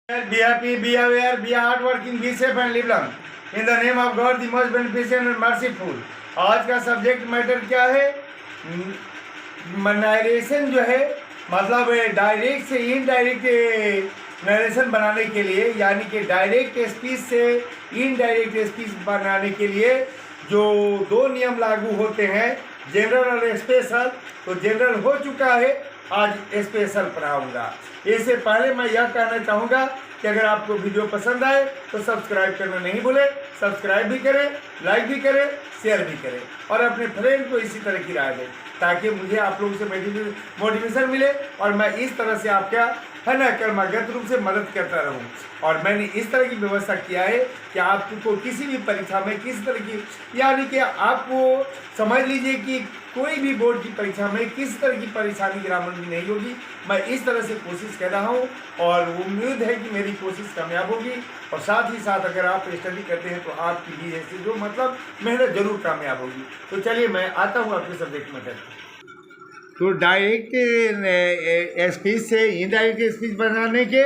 Be happy, be aware, be hardworking, be safe and live long. In the name of God, the most beneficent and merciful. आज का subject matter क्या है? Narration जो है मतलब direct से indirect narration बनाने के लिए, यानी कि डायरेक्ट स्पीच से इनडायरेक्ट स्पीच बनाने के लिए जो दो नियम लागू होते हैं, जनरल और स्पेशल। तो जनरल हो चुका है, आज स्पेशल पढ़ाऊंगा। इससे पहले मैं यह कहना चाहूँगा कि अगर आपको वीडियो पसंद आए तो सब्सक्राइब करना नहीं भूलें। सब्सक्राइब भी करें, लाइक भी करें, शेयर भी करें और अपने फ्रेंड को इसी तरह की राय दें, ताकि मुझे आप लोगों से मोटिवेशन मिले और मैं इस तरह से आपका है ना कर्मगत रूप से मदद करता रहूं। और मैंने इस तरह की व्यवस्था किया है कि आपको किसी भी परीक्षा में किसी तरह की, यानी कि आपको समझ लीजिए कि कोई भी बोर्ड की परीक्षा में किसी तरह की परेशानी ग्रामर में नहीं होगी। मैं इस तरह से कोशिश कर रहा हूँ और उम्मीद है कि मेरी कोशिश कामयाब होगी। और साथ ही साथ अगर आप स्टडी करते हैं तो आपकी भी ऐसे जो मतलब मेहनत जरूर कामयाब होगी। तो चलिए मैं आता हूँ आपके सब्जेक्ट में। तो डायरेक्ट स्पीच से इनडायरेक्ट स्पीच बनाने के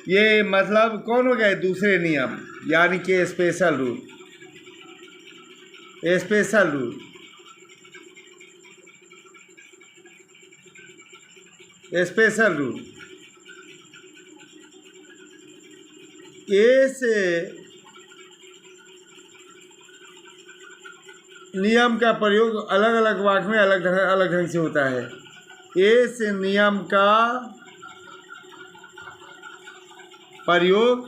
ये मतलब कौन हो गए दूसरे नियम, यानी कि special rule. Special rule special rule इस नियम का प्रयोग अलग अलग वाक्य में अलग ढंग से होता है। इस नियम का प्रयोग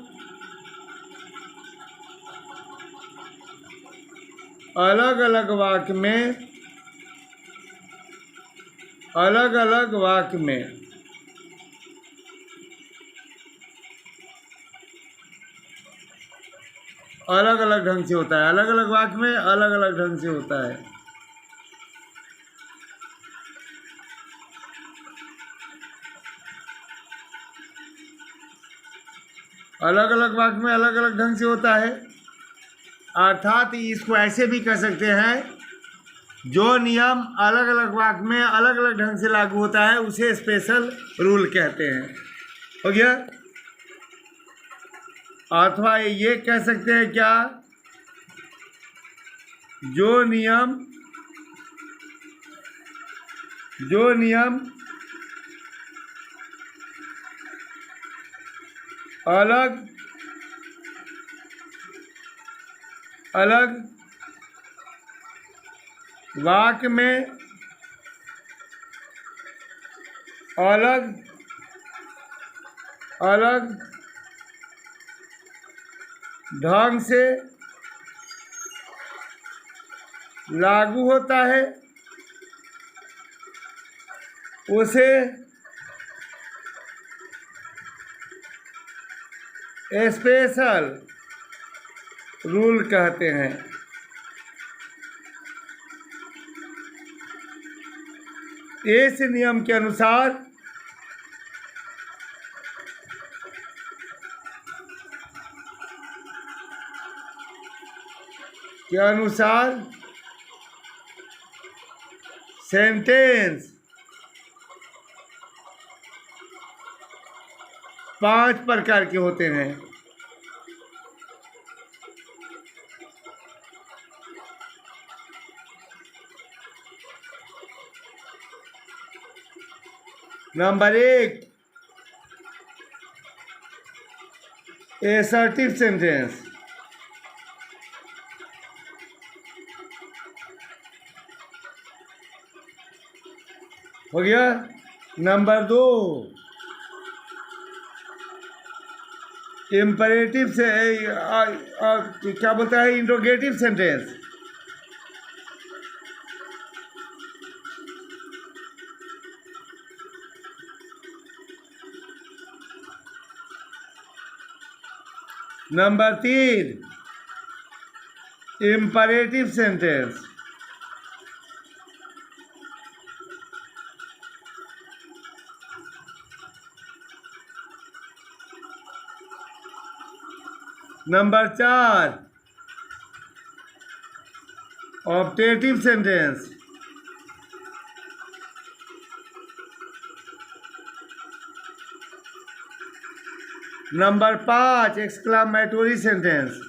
अलग अलग वाक्य में अलग अलग ढंग से होता है। अलग अलग वाक्य में अलग अलग ढंग से होता है। अलग अलग वाक्य में अलग अलग ढंग से होता है, अर्थात इसको ऐसे भी कह सकते हैं, जो नियम अलग अलग वाक्य में अलग अलग ढंग से लागू होता है उसे स्पेशल रूल कहते हैं। हो गया? अथवा ये कह सकते हैं क्या, जो नियम अलग अलग वाक्य में अलग अलग ढंग से लागू होता है उसे स्पेशल रूल कहते हैं। इस नियम के अनुसार सेंटेंस 5 प्रकार के होते हैं। Number 1, assertive sentence. हो गया? नंबर 2, इम्परेटिव से क्या बोलता है, interrogative sentence. Number 3, imperative sentence. Number 4, optative sentence. Number 5 exclamatory sentence.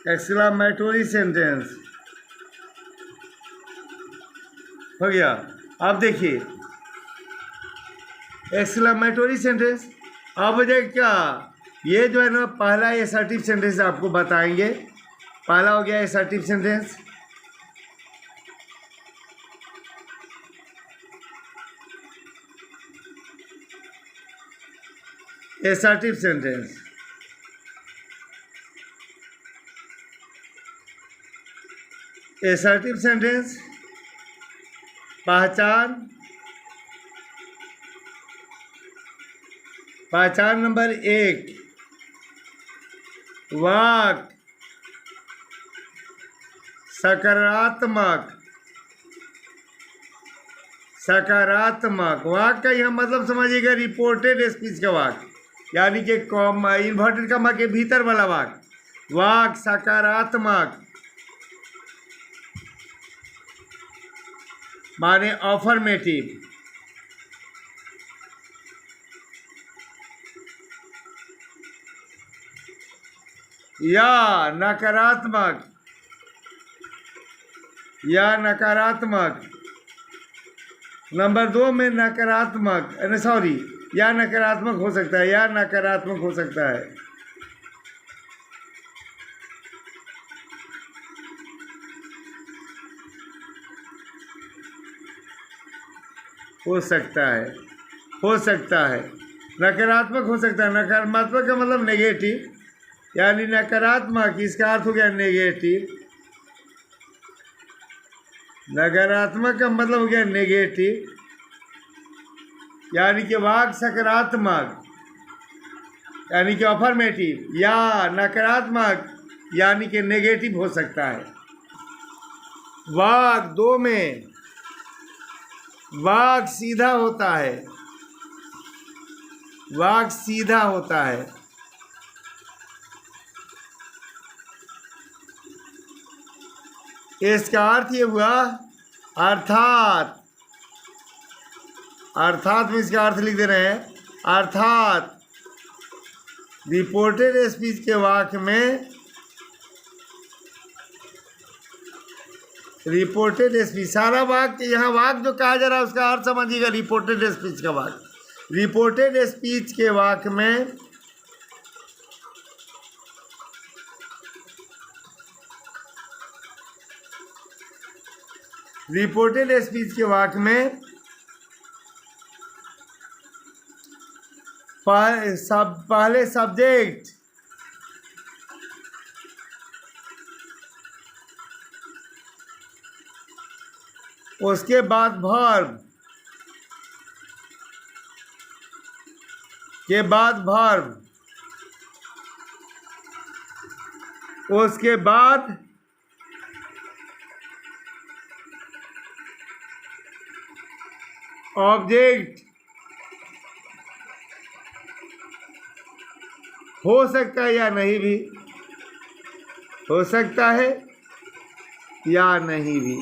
Exclamatory sentence हो गया। अब देखिए एक्सक्लामेटोरी सेंटेंस। अब क्या ये जो है ना पहला असर्टिव सेंटेंस आपको बताएंगे। पहला हो गया assertive sentence. Assertive sentence assertive sentence पहचान नंबर 1 वाक सकारात्मक। सकारात्मक वाक का यह मतलब समझिएगा रिपोर्टेड स्पीच का वाक, यानी कि इन्वर्टेड कॉमा के भीतर वाला वाक। वाक सकारात्मक माने अफर्मेटिव। या नकारात्मक, या नकारात्मक। नंबर 2 में नकारात्मक, सॉरी, या नकारात्मक हो सकता है, या नकारात्मक हो सकता है। हो सकता है, हो सकता है, नकारात्मक हो सकता है। नकारात्मक का मतलब नेगेटिव, यानी नकारात्मक इसका अर्थ हो गया नेगेटिव। नकारात्मक का मतलब हो गया नेगेटिव, यानी कि वाक सकारात्मक यानी कि अफर्मेटिव, या नकारात्मक यानी कि नेगेटिव हो सकता है। वाक 2 में वाक सीधा होता है। वाक सीधा होता है। इसका अर्थ ये हुआ अर्थात। अर्थात में इसका अर्थ लिख दे रहे हैं, अर्थात रिपोर्टेड स्पीच के वाक्य में, रिपोर्टेड स्पीच सारा वाक्य, यहाँ वाक्य जो कहा जा रहा है उसका अर्थ समझिएगा रिपोर्टेड स्पीच का वाक्य। रिपोर्टेड स्पीच के वाक्य में रिपोर्टेड स्पीच के वाक्य में पहले सब्जेक्ट, उसके बाद वर्ब, के बाद वर्ब, उसके बाद ऑब्जेक्ट। हो सकता है या नहीं भी, हो सकता है या नहीं भी,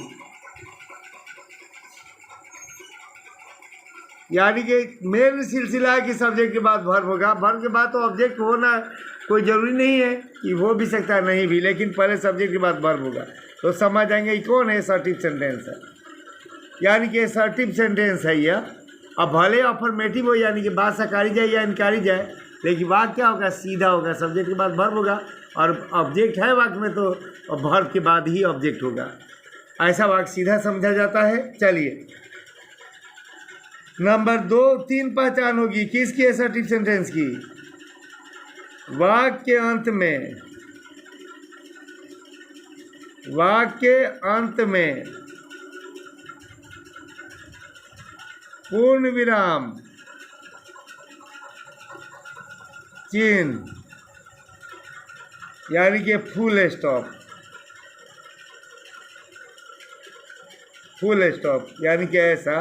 यानी कि मेन सिलसिला है कि सब्जेक्ट के बाद वर्ब होगा। वर्ब के बाद तो ऑब्जेक्ट होना कोई ज़रूरी नहीं है, कि हो भी सकता है नहीं भी, लेकिन पहले सब्जेक्ट के बाद वर्ब होगा। तो समझ आएंगे ये कौन है, असर्टिव सेंटेंस है, यानी कि असर्टिव सेंटेंस है यह। अब भले अफर्मेटिव हो, यानी कि बात सकारी जाए या इनकारी जाए, लेकिन वाक्य क्या होगा, सीधा होगा। सब्जेक्ट के बाद वर्ब होगा, और ऑब्जेक्ट है वाक्य में तो वर्ब के बाद ही ऑब्जेक्ट होगा। ऐसा वाक्य सीधा समझा जाता है। चलिए नंबर 2 3 पहचान होगी किसकी, असर्टिव सेंटेंस की। वाक्य के अंत में, वाक्य के अंत में पूर्ण विराम चिन्ह, यानी कि फुल स्टॉप। फुल स्टॉप यानी कि ऐसा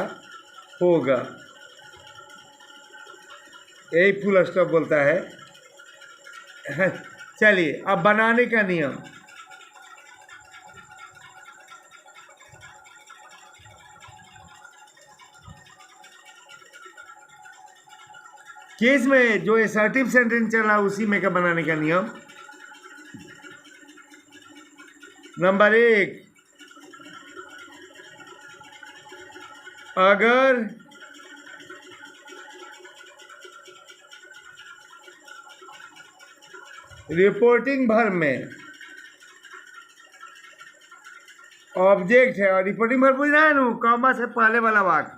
होगा, यही फुल स्टॉप बोलता है। चलिए अब बनाने का नियम। किस में? जो असर्टिव सेंटेंस चल रहा है उसी में का बनाने का नियम। नंबर 1, अगर रिपोर्टिंग वर्ब में ऑब्जेक्ट है और रिपोर्टिंग वर्ब पूछना है ना, कॉमा से पहले वाला वाक्य,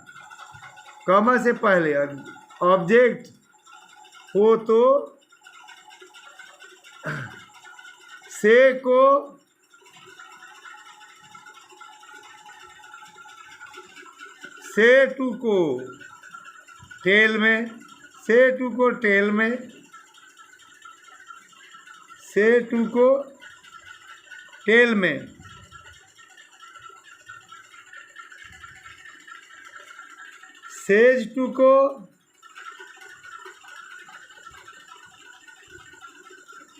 कॉमा से पहले ऑब्जेक्ट हो तो से को से टू को टेल में, से टू को टेल में, से टू को टेल में, सेज टू को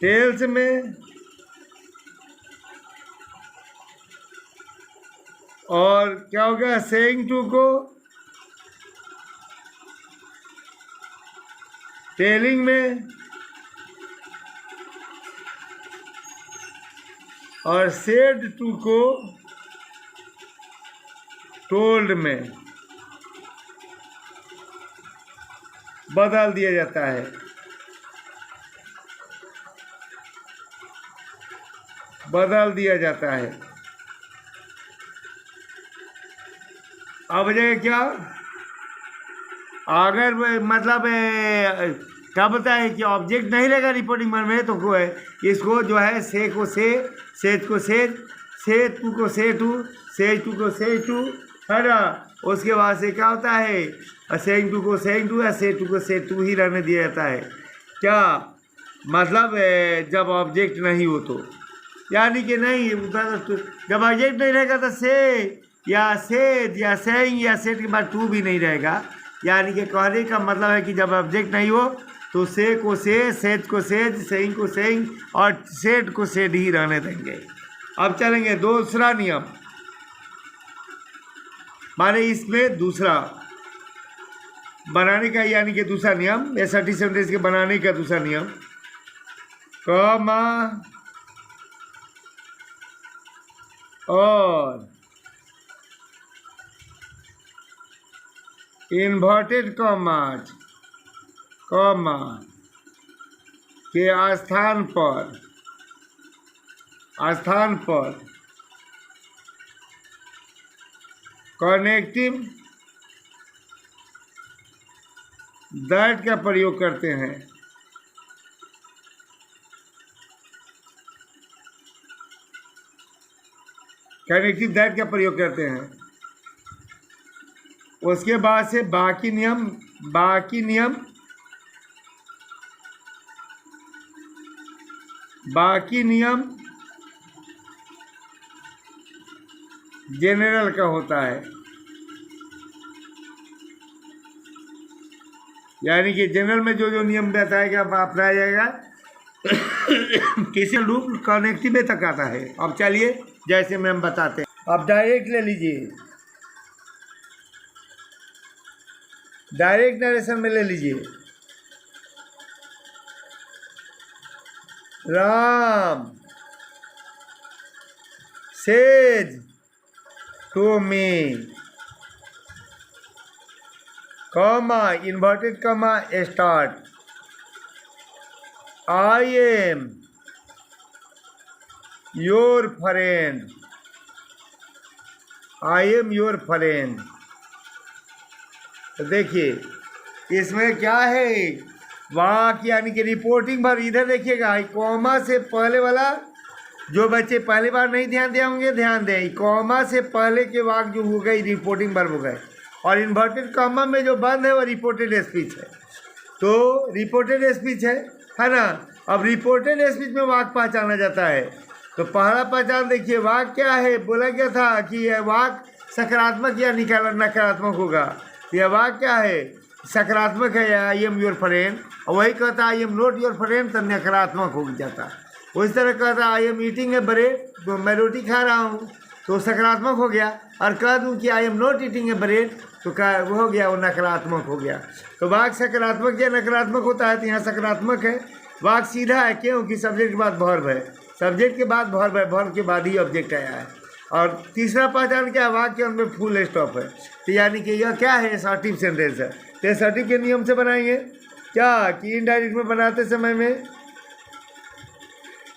टेल्स में, और क्या हो गया सेइंग टू को टेलिंग में, और सेड टू को टोल्ड में बदल दिया जाता है। बदल दिया जाता है। अब जगह क्या अगर मतलब क्या बताया है कि ऑब्जेक्ट नहीं रहेगा रिपोर्टिंग वर्ब में, तो इसको जो है से को से, सेज को सेज, से टू को से टू, सेज टू को से टू, है ना। उसके बाद से क्या होता है सेइंग टू को सेइंग टू या से टू को से टू ही रहने दिया जाता है। क्या मतलब जब ऑब्जेक्ट नहीं हो तो, यानी कि नहीं जब ऑब्जेक्ट नहीं रहेगा तो से या सेज या सेइंग या सेट के बाद टू भी नहीं रहेगा। यानी कि कहने का मतलब है कि जब ऑब्जेक्ट नहीं हो तो से को से, सेज को सेज, सेइंग को सेइंग और सेट को सेड ही रहने देंगे। अब चलेंगे दूसरा नियम, माने इसमें दूसरा बनाने का, यानी कि दूसरा नियम असर्टिव सेंटेंस के बनाने का दूसरा नियम, कॉमा और इन्वर्टेड कॉमाज कॉमा के स्थान पर कनेक्टिव दैट का प्रयोग करते हैं। कनेक्टिव दैट का प्रयोग करते हैं। उसके बाद से बाकी नियम जनरल का होता है, यानी कि जनरल में जो जो नियम बताएगा अपनाया जाएगा किसी लूप कनेक्टिव में तक आता है। अब चलिए जैसे में हम बताते हैं। अब डायरेक्ट ले लीजिए, डायरेक्ट नरेशन में ले लीजिए। Ram says to me, comma inverted comma start, I am your friend, I am your friend. तो देखिए इसमें क्या है वाक्य, यानी कि रिपोर्टिंग वर्ब। इधर देखिएगा कॉमा से पहले वाला, जो बच्चे पहली बार नहीं ध्यान दिए होंगे ध्यान दें, कॉमा से पहले के वाक्य जो हो गए रिपोर्टिंग वर्ब हो गए, और इन्वर्टेड कॉमा में जो बंद है वो रिपोर्टेड स्पीच है। तो रिपोर्टेड स्पीच है ना। अब रिपोर्टेड स्पीच में वाक्य पहचाना जाता है। तो पहला पहचान देखिए वाक्य क्या है, बोला क्या था कि यह वाक्य सकारात्मक या नकारात्मक होगा। यह वाक्य क्या है, सकारात्मक है, आई एम योर फ्रेंड, और वही कहता I am not your friend तो नकारात्मक हो जाता। उस तरह कहता I am eating A bread, तो मैं रोटी खा रहा हूँ, तो सकारात्मक हो गया। और कह दूँ कि I am not eating A bread, तो क्या वो हो गया, वो नकारात्मक हो गया। तो वाक्य सकारात्मक या नकारात्मक होता है, तो यहाँ सकारात्मक है। वाक्य सीधा है, क्यों कि सब्जेक्ट के बाद वर्ब है, सब्जेक्ट के बाद वर्ब है, वर्ब के बाद ही ऑब्जेक्ट आया है। और तीसरा पहचान क्या है, वाक्य में फुल स्टॉप है, तो यानी कि यह क्या है, असर्टिव सेंटेंस है। तो असर्टिव के नियम से बनाएंगे क्या कि इनडायरेक्ट में बनाते समय में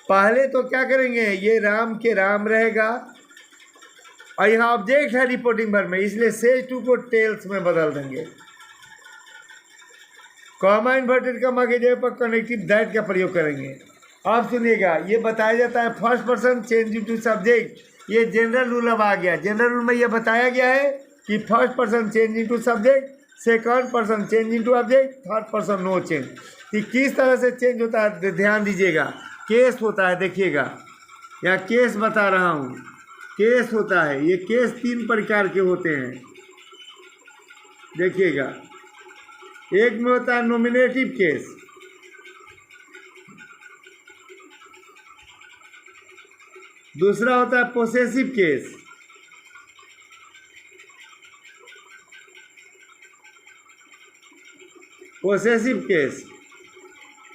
पहले तो क्या करेंगे, ये राम के राम रहेगा और यहाँ ऑब्जेक्ट है रिपोर्टिंग वर्ब में, इसलिए सेज टू को टेल्स में बदल देंगे। कॉमा इन्वर्टेड कॉमा के जगह पर कनेक्टिव दैट का प्रयोग करेंगे। अब सुनिएगा, ये बताया जाता है first person change into subject, ये जनरल रूल अब आ गया। जनरल रूल में ये बताया गया है कि first person change into subject, second person change into object, third person no change. कि किस तरह से चेंज होता है ध्यान दीजिएगा। केस होता है, देखिएगा यहाँ केस बता रहा हूँ, केस होता है। ये केस 3 प्रकार के होते हैं, देखिएगा। एक में होता है नॉमिनेटिव केस, दूसरा होता है पोसेसिव केस, पोसेसिव केस,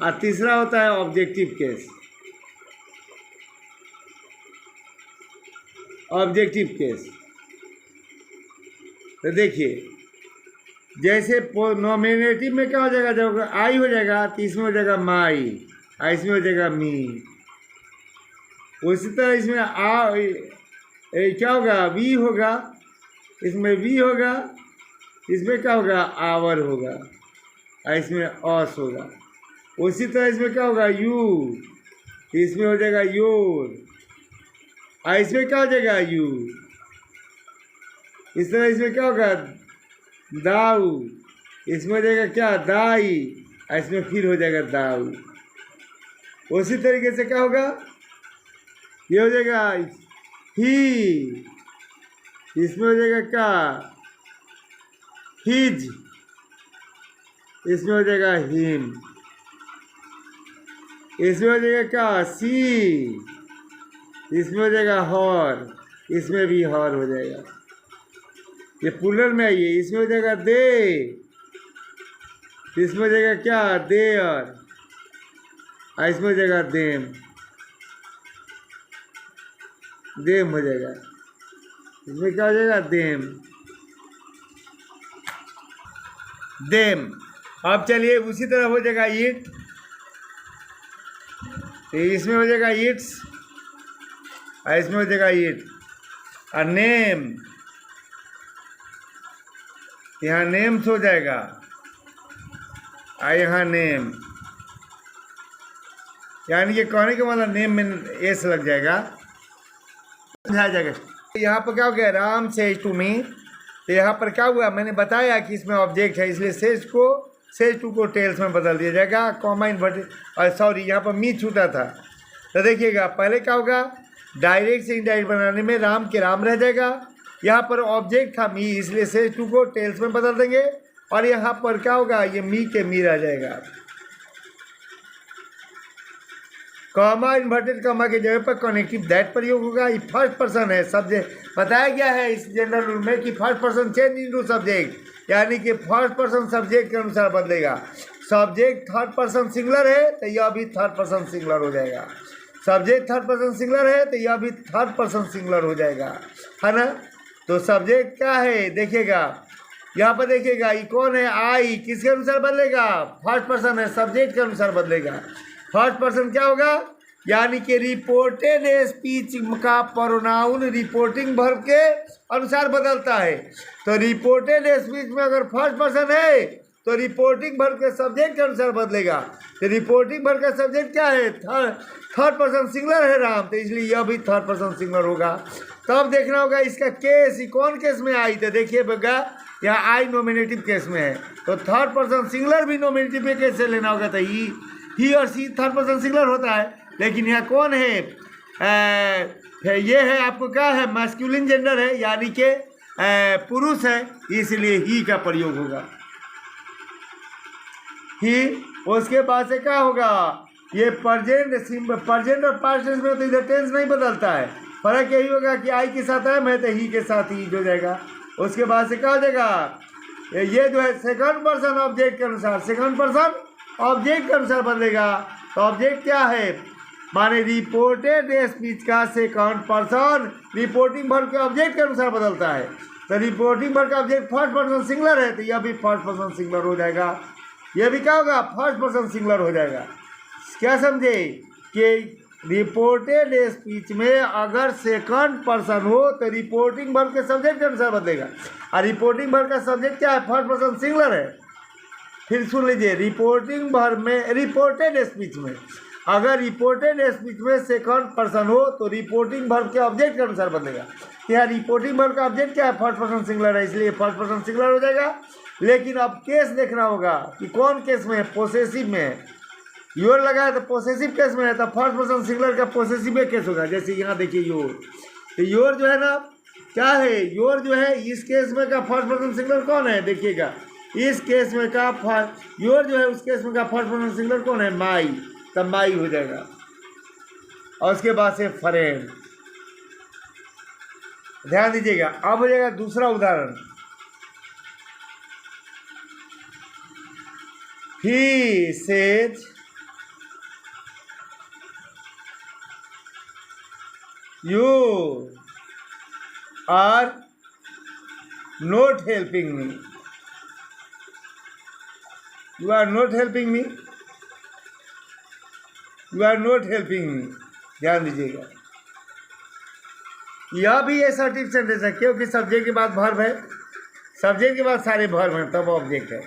और तीसरा होता है ऑब्जेक्टिव केस, ऑब्जेक्टिव केस। तो देखिए, जैसे नॉमिनेटिव में क्या हो जाएगा, जब आई हो जाएगा तो इसमें हो जाएगा माई, और इसमें हो जाएगा मी। उसी तरह इसमें क्या होगा, वी होगा, इसमें वी होगा, इसमें क्या होगा, आवर होगा, और इसमें ऑस होगा। उसी तरह इसमें क्या होगा, यू, इसमें हो जाएगा योर, और इसमें क्या हो जाएगा, यू। इस तरह इसमें क्या होगा, दाऊ, इसमें हो जाएगा क्या, दाई, और इसमें फिर हो जाएगा दाऊ। उसी तरीके से क्या होगा, ये हो जाएगा ही, इसमें हो जाएगा क्या, हिज, इसमें हो जाएगा हिम, इसमें हो जाएगा क्या, सी, इसमें हो जाएगा हॉर, इसमें भी हॉर हो जाएगा। ये प्लूरल में आइए, इसमें हो जाएगा दे, इसमें हो जाएगा क्या, देयर, और इसमें हो जाएगा देम, देम हो जाएगा। इसमें क्या हो जाएगा, देम, देम। अब चलिए उसी तरह हो जाएगा इट, इसमें हो जाएगा इट्स, और इसमें हो जाएगा इट। और नेम, यहाँ नेम्स हो जाएगा, और यहाँ नेम, यानी कि कहने के मतलब नेम में एस लग जाएगा, समझा जाएगा। यहाँ पर क्या हो गया, राम सेज टू मी, तो यहाँ पर क्या हुआ, मैंने बताया कि इसमें ऑब्जेक्ट है, इसलिए सेज टू को टेल्स में बदल दिया जाएगा। कॉमा इन्वर्टेड, और सॉरी यहाँ पर मी छूटा था। तो देखिएगा, पहले क्या होगा, डायरेक्ट से इनडायरेक्ट बनाने में राम के राम रह जाएगा, यहाँ पर ऑब्जेक्ट था मी, इसलिए सेज टू को टेल्स में बदल देंगे, और यहाँ पर क्या होगा, ये मी के मी रह जाएगा। कॉमा इन्वर्टेड कॉमा के जगह पर कनेक्टिव दैट प्रयोग होगा। ये फर्स्ट पर्सन है, सब्जेक्ट बताया गया है इस जनरल रूल में कि first person change into subject, यानी कि फर्स्ट पर्सन सब्जेक्ट के अनुसार बदलेगा। सब्जेक्ट थर्ड पर्सन सिंगुलर है तो यह भी थर्ड पर्सन सिंगुलर हो जाएगा, सब्जेक्ट थर्ड पर्सन सिंगुलर है तो यह भी थर्ड पर्सन सिंगुलर हो जाएगा, है ना। तो सब्जेक्ट क्या है, देखिएगा यहाँ पर, देखिएगा ये कौन है, आई, किसके अनुसार बदलेगा, फर्स्ट पर्सन है, सब्जेक्ट के अनुसार बदलेगा। फर्स्ट पर्सन क्या होगा, यानी कि रिपोर्टेड स्पीच का प्रोनाउन रिपोर्टिंग वर्ब के अनुसार बदलता है। तो रिपोर्टेड स्पीच में अगर फर्स्ट पर्सन है तो रिपोर्टिंग वर्ब के सब्जेक्ट के अनुसार बदलेगा। तो रिपोर्टिंग वर्ब का सब्जेक्ट क्या है, थर्ड पर्सन सिंगुलर है राम, तो इसलिए यह भी थर्ड पर्सन सिंगुलर होगा। तब देखना होगा इसका केस, कौन केस में आई, तो देखिए बगा यहाँ आई नॉमिनेटिव केस में है, तो थर्ड पर्सन सिंगुलर भी नॉमिनेटिव में कैसे लेना होगा, तो ही और सी थर्ड पर्सन सिंगुलर होता है। लेकिन यहाँ कौन है, ये है आपको क्या है, मैस्कुलिन जेंडर है, यानी कि पुरुष है, इसलिए ही का प्रयोग होगा, ही। उसके बाद से क्या होगा, ये प्रेजेंट और पास्ट टेंस में तो इधर टेंस नहीं बदलता है, फर्क यही होगा कि आई के साथ एम है तो ही के साथ ही हो जाएगा। उसके बाद से क्या हो जाएगा, ये जो है सेकंड पर्सन ऑब्जेक्ट के अनुसार, सेकंड पर्सन ऑब्जेक्ट के अनुसार बदलेगा। तो ऑब्जेक्ट क्या है, माने रिपोर्टेड स्पीच का सेकंड पर्सन रिपोर्टिंग वर्ब के ऑब्जेक्ट के अनुसार बदलता है। तो रिपोर्टिंग वर्ब का ऑब्जेक्ट फर्स्ट पर्सन सिंगुलर है तो यह भी फर्स्ट पर्सन सिंगुलर हो जाएगा। यह भी क्या होगा, फर्स्ट पर्सन सिंगुलर हो जाएगा। क्या समझे कि रिपोर्टेड स्पीच में अगर सेकंड पर्सन हो तो रिपोर्टिंग वर्ब के सब्जेक्ट के अनुसार बदलेगा। और रिपोर्टिंग वर्ब का सब्जेक्ट क्या है, फर्स्ट पर्सन सिंगुलर है। फिर सुन लीजिए, रिपोर्टिंग वर्ब में रिपोर्टेड स्पीच में अगर रिपोर्टेड स्पीच में सेकंड पर्सन हो तो रिपोर्टिंग वर्ब के ऑब्जेक्ट के अनुसार बदलेगा। यहाँ रिपोर्टिंग वर्ब का ऑब्जेक्ट क्या है, फर्स्ट पर्सन सिंगुलर है, इसलिए फर्स्ट पर्सन सिंगुलर हो जाएगा। लेकिन अब केस देखना होगा कि कौन केस में है, पोसेसिव में है। योर लगा है तो पोसेसिव केस में है तो फर्स्ट पर्सन सिंगुलर का पोसेसिव केस होगा। जैसे यहाँ देखिए योर, तो योर जो है ना क्या है, योर जो है इस केस में का फर्स्ट पर्सन सिंगुलर कौन है, देखिएगा इस केस में का योर जो है उस केस में का फर्स्ट पर्सन सिंगुलर कौन है, माई, तब माई हो जाएगा। और उसके बाद से फ्रेंड, ध्यान दीजिएगा। अब हो जाएगा दूसरा उदाहरण, he says you are not helping me, you are not helping me, you are not helping me। ध्यान दीजिएगा, यह भी असर्टिव सेंटेंस है क्योंकि सब्जेक्ट के बाद वर्ब है, सब्जेक्ट के बाद सारे वर्ब हैं तब ऑब्जेक्ट है।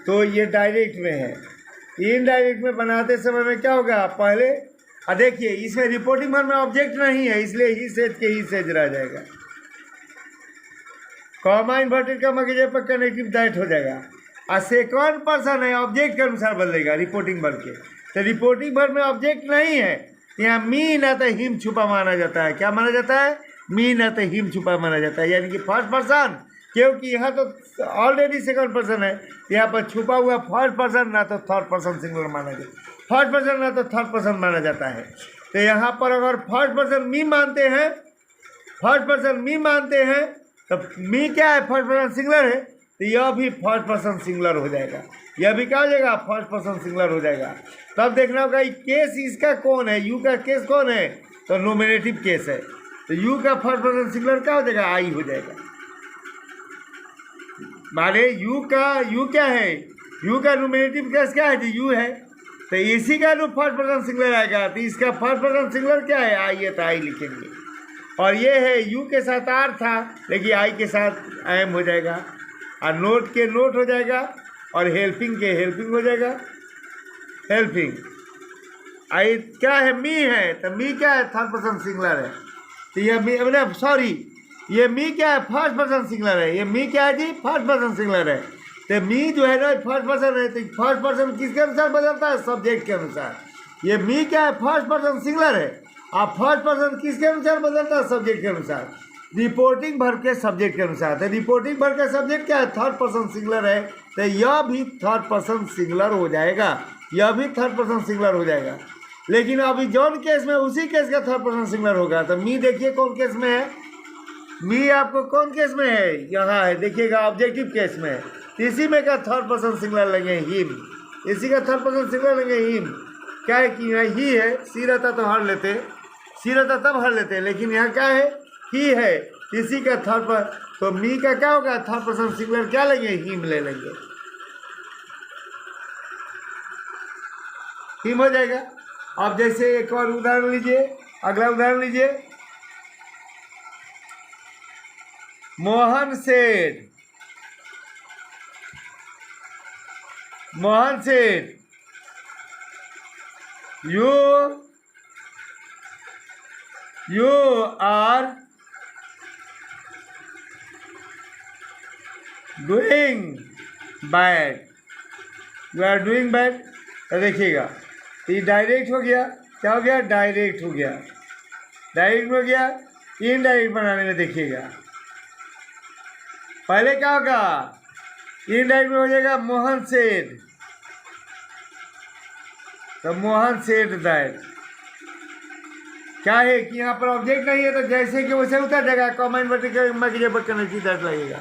तो ये डायरेक्ट में है। इनडायरेक्ट में बनाते समय में क्या होगा, पहले देखिए इसमें रिपोर्टिंग वर्ब में ऑब्जेक्ट नहीं है इसलिए ही सेज के ही सेज रह जाएगा। कॉमा इन्वर्टेड कॉमा के जगह पर कनेक्टिव दैट हो जाएगा। और सेकंड पर्सन है, ऑब्जेक्ट के अनुसार बदलेगा रिपोर्टिंग वर्ब के। तो रिपोर्टिंग वर्ब में ऑब्जेक्ट नहीं है, यहाँ मी न तो हिम छुपा माना जाता है। क्या माना जाता है, मी न तो हिम छुपा माना जाता है, यानी कि फर्स्ट पर्सन, क्योंकि यहाँ तो ऑलरेडी सेकंड पर्सन है, यहाँ पर छुपा हुआ फर्स्ट पर्सन ना तो थर्ड पर्सन सिंगुलर माना जाता है, फर्स्ट पर्सन ना तो थर्ड पर्सन माना जाता है। तो यहाँ पर अगर फर्स्ट पर्सन मी मानते हैं, फर्स्ट पर्सन मी मानते हैं तो मी क्या है, फर्स्ट पर्सन सिंगुलर है, तो यह भी फर्स्ट पर्सन सिंगुलर हो जाएगा। यह भी क्या हो जाएगा, फर्स्ट पर्सन सिंगुलर हो जाएगा। तब देखना होगा केस इसका कौन है, यू का केस कौन है, तो नोमिनेटिव केस है। तो यू का फर्स्ट पर्सन सिंगुलर क्या हो जाएगा, आई हो जाएगा। माने यू क्या है, यू का नोमिनेटिव केस क्या है, जो यू है, तो इसी का जो फर्स्ट पर्सन सिंगुलर आएगा तो इसका फर्स्ट पर्सन सिंगुलर क्या है, आई है, तो आई लिखेंगे। और ये है यू के साथ आर था लेकिन आई के साथ एम हो जाएगा। और नोट के नोट हो जाएगा और हेल्पिंग के हेल्पिंग हो जाएगा, हेल्पिंग। आई क्या है, मी है, तो मी क्या है, थर्ड पर्सन सिंगुलर है। तो ये मी, सॉरी ये मी क्या है, फर्स्ट पर्सन सिंगुलर है। ये मी क्या है जी, फर्स्ट पर्सन सिंगुलर है। तो मी जो है ना फर्स्ट पर्सन है, तो फर्स्ट पर्सन किसके अनुसार बदलता है, सब्जेक्ट के अनुसार। ये मी क्या है, फर्स्ट पर्सन सिंगुलर है, और फर्स्ट पर्सन किसके अनुसार बदलता है, सब्जेक्ट के अनुसार, रिपोर्टिंग वर्ब के सब्जेक्ट के अनुसार। तो रिपोर्टिंग वर्ब का सब्जेक्ट क्या है, थर्ड पर्सन सिंगुलर है, तो यह भी थर्ड पर्सन सिंगुलर हो जाएगा, यह भी थर्ड पर्सन सिंगुलर हो जाएगा। लेकिन अभी जौन केस में उसी केस का थर्ड पर्सन सिंगुलर होगा। तो मी देखिए कौन केस में है, मी आपको कौन केस में है, यहाँ है, देखिएगा ऑब्जेक्टिव केस में है। इसी में का थर्ड पर्सन सिंगुलर लेंगे हिम, इसी का थर्ड पर्सन सिंगुलर लेंगे हिम। क्या है कि यहाँ ही है, सी रहता तो हर लेते, सी रहता तब हर लेते, लेकिन यहाँ क्या है, ही है, इसी का थर्ड पर, तो मी का क्या होगा, थर्ड पर्सन सिंगुलर क्या लेंगे, हिम ले लेंगे, हिम हो जाएगा। अब जैसे एक और उदाहरण लीजिए, अगला उदाहरण लीजिए, मोहन सेठ, मोहन सेठ you are doing bad, you are doing bad। तो देखिएगा तो ये डायरेक्ट हो गया, क्या हो गया, डायरेक्ट हो गया, डायरेक्ट हो गया। इनडायरेक्ट बनाने में देखिएगा पहले क्या होगा, इनडायरेक्ट में हो जाएगा मोहन सेठ, तो मोहन सेठ दैट, क्या है कि यहाँ पर ऑब्जेक्ट नहीं है तो जैसे कि वैसे उतर जाएगा, कॉमा इन्वर्टेड कॉमा के जब कनेक्टिव दैट लगेगा।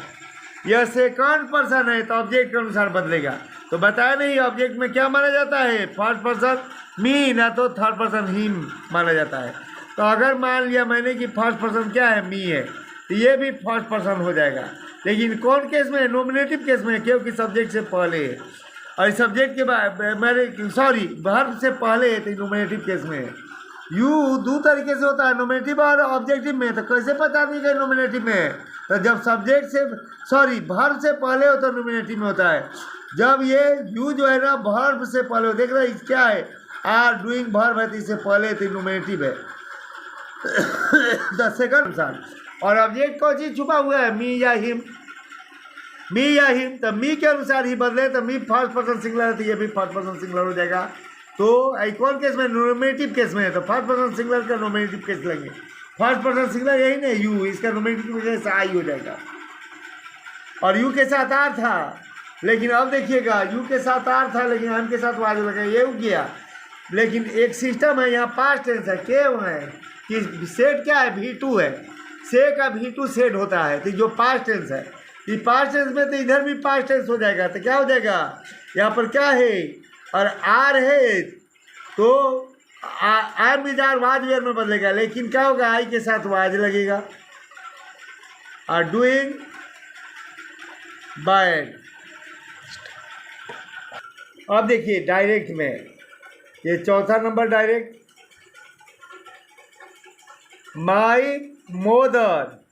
यह सेकंड पर्सन है तो ऑब्जेक्ट के अनुसार बदलेगा। तो बताया नहीं ऑब्जेक्ट में क्या माना जाता है, फर्स्ट पर्सन मी, ना तो थर्ड पर्सन हिम माना जाता है। तो अगर मान लिया मैंने कि फर्स्ट पर्सन क्या है, मी है, तो ये भी फर्स्ट पर्सन हो जाएगा। लेकिन कौन केस में, नॉमिनेटिव केस में, क्योंकि सब्जेक्ट से पहले है और सब्जेक्ट के बाद मेरे वर्ब से पहले है, तो नॉमिनेटिव केस में है। यू दो तरीके से होता है, नॉमिनेटिव और ऑब्जेक्टिव में। तो कैसे पता नहीं कि नॉमिनेटिव में है, तो जब सब्जेक्ट से वर्ब से पहले हो तो नॉमिनेटिव में होता है। जब ये यू जो है ना वर्ब से पहले हो, देख रहे हैं क्या है, आर डूइंग वर्ब है तो इससे पहले तो नॉमिनेटिव है। द सेकंड अनुसार और ऑब्जेक्ट कौन चीज छुपा हुआ है, मी या हिम, मी या हिम, तो मी के अनुसार ही बदले। तो मी फर्स्ट पर्सन सिंगुलर है तो ये भी फर्स्ट पर्सन सिंगुलर हो जाएगा। तो कौन केस में, नॉमिनेटिव केस में है तो फर्स्ट पर्सन सिंगुलर का नॉमिनेटिव केस लेंगे। फर्स्ट पर्सन सिंगुलर यही नहीं यू, इसका नॉमिनेटिव केस आई हो जाएगा। और यू के साथ आर था, लेकिन अब देखिएगा यू के साथ आर था लेकिन हम के साथ वाज लगा, ये हो गया। लेकिन एक सिस्टम है यहाँ, पास्ट टेंस है, के है कि सेट क्या है, V2 है, से का V2 सेट होता है। तो जो पास्ट टेंस है, ये पास्ट टेंस में तो इधर भी पास्ट टेंस हो जाएगा। तो क्या हो जाएगा, यहाँ पर क्या है और आर है तो आई मिजार वाज वेयर में बदलेगा। लेकिन क्या होगा, आई के साथ वाज लगेगा। Are doing bad. अब देखिए डायरेक्ट में, ये चौथा number direct, my mother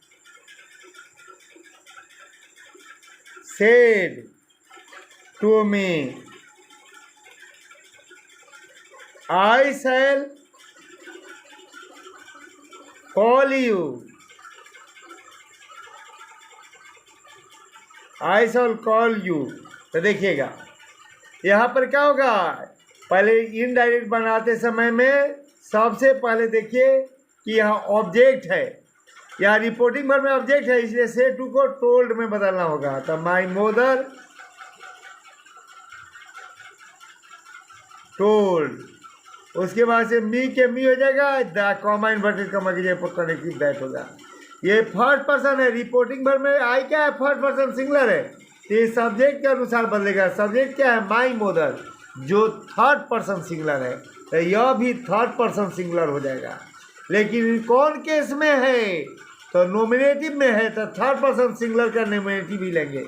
said to me, I shall call you, I shall call you। तो देखिएगा यहाँ पर क्या होगा, पहले इनडायरेक्ट बनाते समय में सबसे पहले देखिए कि यहाँ ऑब्जेक्ट है, यहाँ रिपोर्टिंग वर्ब में ऑब्जेक्ट है, इसलिए से टू को टोल्ड में बदलना होगा। तो माई मदर टोल्ड, उसके बाद से मी के मी हो जाएगा, द कॉमा इन्वर्टेड कॉमा की जगह पर कनेक्टिव दैट होगा। ये फर्स्ट पर्सन है, रिपोर्टिंग वर्ब में आई क्या है, फर्स्ट पर्सन सिंगुलर है, तो ये सब्जेक्ट के अनुसार बदलेगा। सब्जेक्ट क्या है, माई मदर, जो थर्ड पर्सन सिंगुलर है, तो यह भी थर्ड पर्सन सिंगुलर हो जाएगा। लेकिन कौन केस में है, तो नॉमिनेटिव में है, तो थर्ड पर्सन सिंगुलर का नॉमिनेटिव ही लेंगे।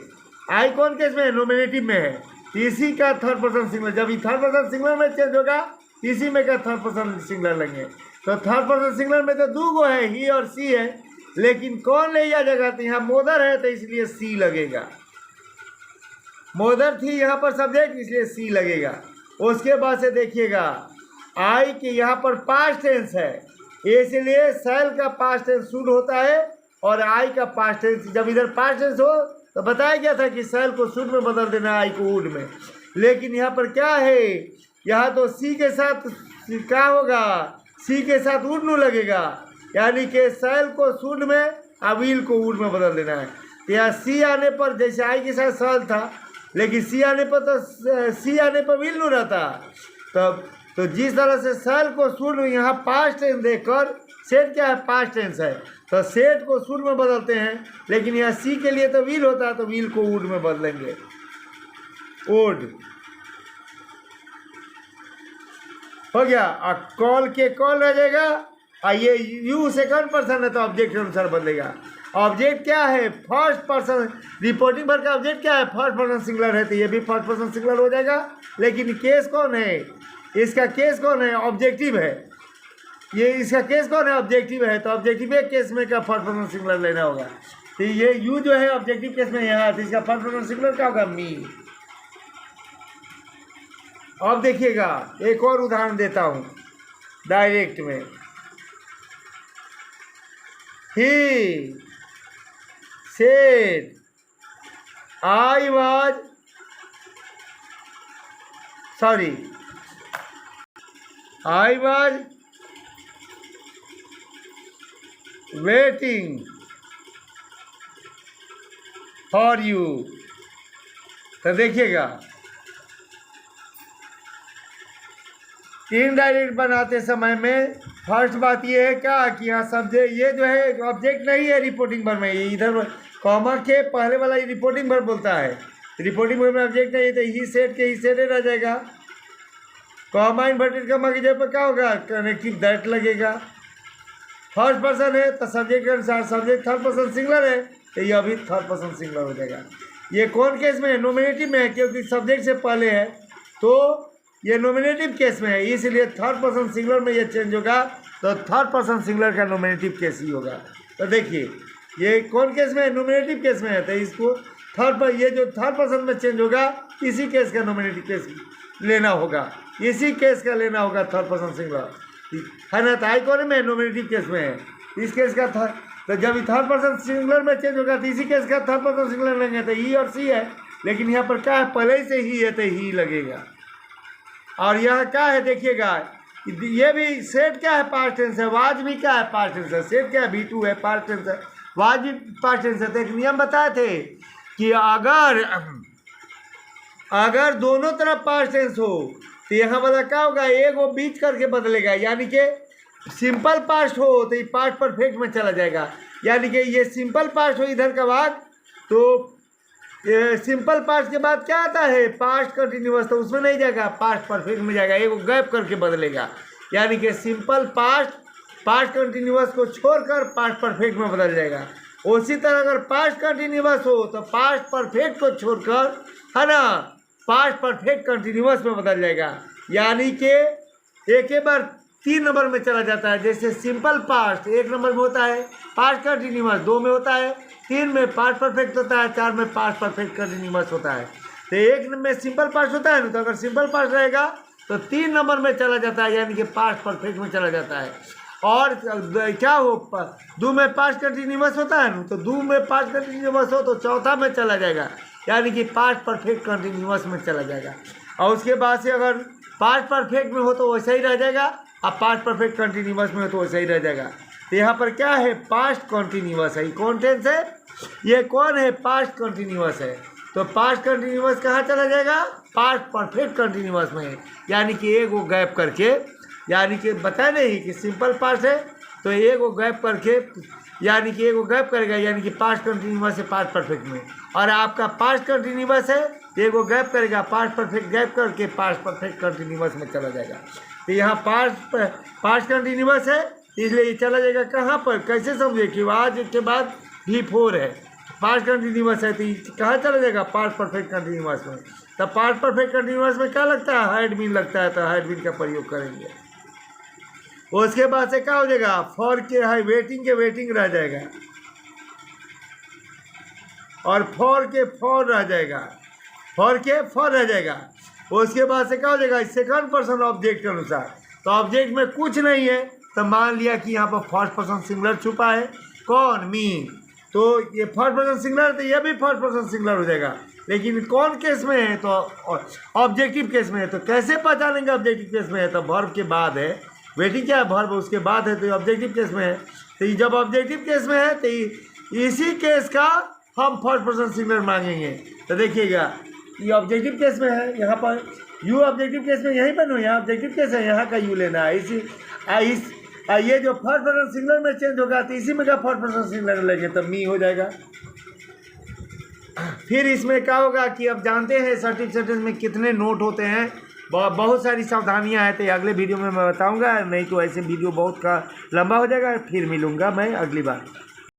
आई कौन केस में है, नॉमिनेटिव में है, इसी का थर्ड पर्सन सिंगुलर, जब ये थर्ड पर्सन सिंगुलर में चेंज होगा इसी में का थर्ड पर्सन सिंगुलर लेंगे। तो थर्ड पर्सन सिंगुलर में तो दो गो है, ही और सी है, लेकिन कौन ले जा जाएगा, तो यहाँ मदर है तो इसलिए सी लगेगा। मदर थी यहाँ पर सब्जेक्ट, इसलिए सी लगेगा। उसके बाद से देखिएगा आई के यहाँ पर पास्ट टेंस है, इसलिए सेल का पास्ट टेंस शुड होता है और आई का पास्ट टेंस, जब इधर पास्ट टेंस हो तो बताया गया था कि सेल को शुड में बदल देना, आई को वुड में। लेकिन यहाँ पर क्या है, यहाँ तो सी के साथ क्या होगा, सी के साथ वुड नु लगेगा, यानी कि सेल को शुड में और विल को वुड में बदल देना है। तो यहाँ सी आने पर, जैसे आई के साथ सेल था, लेकिन सी आने पर तो सी आने पर विल नु रहता। तब तो जिस तरह से सेल को शुड यहाँ पास्ट टेंस देकर, सेट क्या है, पास्ट टेंस है, तो सेट को शुड में बदलते हैं। लेकिन यहाँ सी के लिए तो विल होता है, तो विल को वुड में बदलेंगे, वुड हो गया। और कॉल के कॉल रह जाएगा, और ये यू सेकंड पर्सन है तो ऑब्जेक्ट के अनुसार बदलेगा। ऑब्जेक्ट क्या है, फर्स्ट पर्सन, रिपोर्टिंग वर्ब का ऑब्जेक्ट क्या है, फर्स्ट पर्सन सिंगुलर है, तो ये भी फर्स्ट पर्सन सिंगुलर हो जाएगा। लेकिन केस कौन है, इसका केस कौन है, ऑब्जेक्टिव है, ये इसका केस कौन है, ऑब्जेक्टिव है, तो ऑब्जेक्टिव केस में का फर्स्ट पर्सन सिंगुलर लेना होगा। तो ये यू जो है ऑब्जेक्टिव केस में यहाँ, तो इसका फर्स्ट पर्सन सिंगुलर क्या होगा, मी। अब देखिएगा एक और उदाहरण देता हूँ डायरेक्ट में। He said I was waiting for you. तो देखिएगा इनडायरेक्ट बनाते समय में फर्स्ट बात ये है क्या कि यहाँ सब्जेक्ट ये जो है ऑब्जेक्ट नहीं है रिपोर्टिंग वर्ब में, इधर कॉमा के पहले वाला ये रिपोर्टिंग वर्ब बोलता है, रिपोर्टिंग वर्ब में ऑब्जेक्ट नहीं है तो ही सेड के ही सेडेड रह जाएगा। कॉमा इन्वर्टेड कॉमा की जगह पर क्या होगा, कनेक्टिव दैट लगेगा। फर्स्ट पर्सन है तो सब्जेक्ट के अनुसार सब्जेक्ट थर्ड पर्सन सिंगुलर है तो ये अभी थर्ड पर्सन सिंगुलर हो जाएगा। ये कौन केस में है, नॉमिनेटिव में है, क्योंकि सब्जेक्ट से पहले है तो ये नॉमिनेटिव केस में है, इसलिए थर्ड पर्सन सिंगुलर में ये चेंज होगा तो थर्ड पर्सन सिंगुलर का नॉमिनेटिव केस ही होगा। तो देखिए ये कौन केस में है, नॉमिनेटिव केस में है, तो इसको थर्ड पर ये जो थर्ड पर्सन में चेंज होगा इसी केस का नॉमिनेटिव केस लेना होगा, इसी केस का लेना होगा थर्ड पर्सन सिंगुलर, है ना। तो आई कौन में नॉमिनेटिव केस में है, इस केस का थर्ड, तो जब थर्ड पर्सन सिंगुलर में चेंज होगा तो इसी केस का थर्ड पर्सन सिंगुलर लेंगे तो ही और सी है, लेकिन यहाँ पर क्या है पहले ही से ही है तो ही लगेगा। और यहाँ क्या है देखिएगा, ये भी सेट क्या है पास्ट टेंस है, वाज भी क्या है पास्ट टेंस है, सेट क्या है V2 है पास्ट टेंस है, वाज भी पास्ट टेंस है। तो एक नियम बताए थे कि अगर दोनों तरफ पास्ट टेंस हो तो यहाँ वाला क्या होगा, एक वो बीच करके बदलेगा, यानी कि सिंपल पास्ट हो तो ये पास्ट परफेक्ट में चला जाएगा, यानी कि ये सिंपल पास्ट हो इधर का भाग तो सिंपल पास्ट के बाद क्या आता है पास्ट कंटिन्यूअस, तो उसमें नहीं जाएगा, पास्ट परफेक्ट में जाएगा, एक गैप करके बदलेगा, यानी कि सिंपल पास्ट कंटिन्यूअस को छोड़कर पास्ट परफेक्ट में बदल जाएगा। उसी तरह अगर पास्ट कंटिन्यूअस हो तो पास्ट परफेक्ट को छोड़कर, है ना, पास्ट परफेक्ट कंटिन्यूअस में बदल जाएगा, यानी कि एक बार 3 नंबर में चला जाता है। जैसे सिंपल पास्ट 1 नंबर में होता है, पास्ट कंटिन्यूअस 2 में होता है, 3 में पास्ट परफेक्ट होता है, 4 में पास्ट परफेक्ट कंटिन्यूअस होता है। तो 1 में सिंपल पास्ट होता है ना, तो अगर सिंपल पास्ट रहेगा तो 3 नंबर में चला जाता है, यानी कि पास्ट परफेक्ट में चला जाता है। और क्या हो 2 में पास्ट कंटिन्यूअस होता है ना, तो 2 में पास्ट कंटिन्यूअस हो तो चौथा में चला जाएगा, यानी कि पास्ट परफेक्ट कंटिन्यूअस में चला जाएगा। और उसके बाद से अगर पास्ट परफेक्ट में हो तो वैसा ही रह जाएगा, अब पास्ट परफेक्ट कंटिन्यूअस में हो तो वैसा ही रह जाएगा। तो यहाँ पर क्या है पास्ट कंटिन्यूअस है, कौन टेंस है, ये कौन है पास्ट कंटिन्यूअस है, तो पास्ट कंटिन्यूअस कहाँ चला जाएगा, पास्ट परफेक्ट कंटिन्यूअस में, यानी कि एक वो गैप करके, यानी कि बताए नहीं कि सिंपल पास्ट है तो एक वो गैप करके, यानी कि एक वो गैप करेगा, यानी कि पास्ट कंटिन्यूअस है पास्ट परफेक्ट में, और आपका पास्ट कंटिन्यूअस है एक वो गैप करेगा, पास्ट परफेक्ट गैप करके पास्ट परफेक्ट कंटिन्यूअस में चला जाएगा। तो यहाँ पास्ट कंटिन्यूअस है इसलिए ये चला जाएगा कहाँ पर, कैसे समझे कि आज के बाद V4 है, पास्ट कंटिन्यूअस है तो कहाँ चला जाएगा, पास्ट परफेक्ट कंटिन्यूअस में। तो पास्ट परफेक्ट कंटिन्यूअस में क्या लगता है, हैड बीन लगता है, तो हैड बीन का प्रयोग करेंगे। उसके बाद से क्या हो जाएगा, फॉर के है वेटिंग के वेटिंग रह जाएगा, और फॉर के फॉर रह जाएगा, फॉर के फॉर रह जाएगा। उसके बाद से क्या हो जाएगा, सेकंड पर्सन ऑब्जेक्ट के अनुसार, तो ऑब्जेक्ट में कुछ नहीं है तो मान लिया कि यहाँ पर फर्स्ट पर्सन सिंगुलर छुपा है, कौन, मी, तो ये फर्स्ट पर्सन सिंगुलर तो ये भी फर्स्ट पर्सन सिंगुलर हो जाएगा, लेकिन कौन केस में है, तो ऑब्जेक्टिव केस में है। तो कैसे पहचानेंगे ऑब्जेक्टिव केस में है, तो वर्ब के बाद है, वेटिंग क्या है वर्ब उसके बाद है, तो ऑब्जेक्टिव केस में है। तो जब ऑब्जेक्टिव केस में है तो इसी केस का हम फर्स्ट पर्सन सिंगुलर मांगेंगे। तो देखिएगा ये ऑब्जेक्टिव केस में है, यहाँ पर यू ऑब्जेक्टिव केस में यहीं पर यहाँ ऑब्जेक्टिव केस है, यहाँ का यू लेना है, ये जो फर्स्ट पर्सन सिंगुलर में चेंज होगा तो इसी में का फर्स्ट पर्सन सिंगुलर लेंगे तो मी हो जाएगा। फिर इसमें क्या होगा कि अब जानते हैं सर्टिफ सेंटेंस में कितने नोट होते हैं, बहुत सारी सावधानियां हैं, तो अगले वीडियो में मैं बताऊंगा, नहीं तो ऐसे वीडियो बहुत का लंबा हो जाएगा। फिर मिलूंगा मैं अगली बार।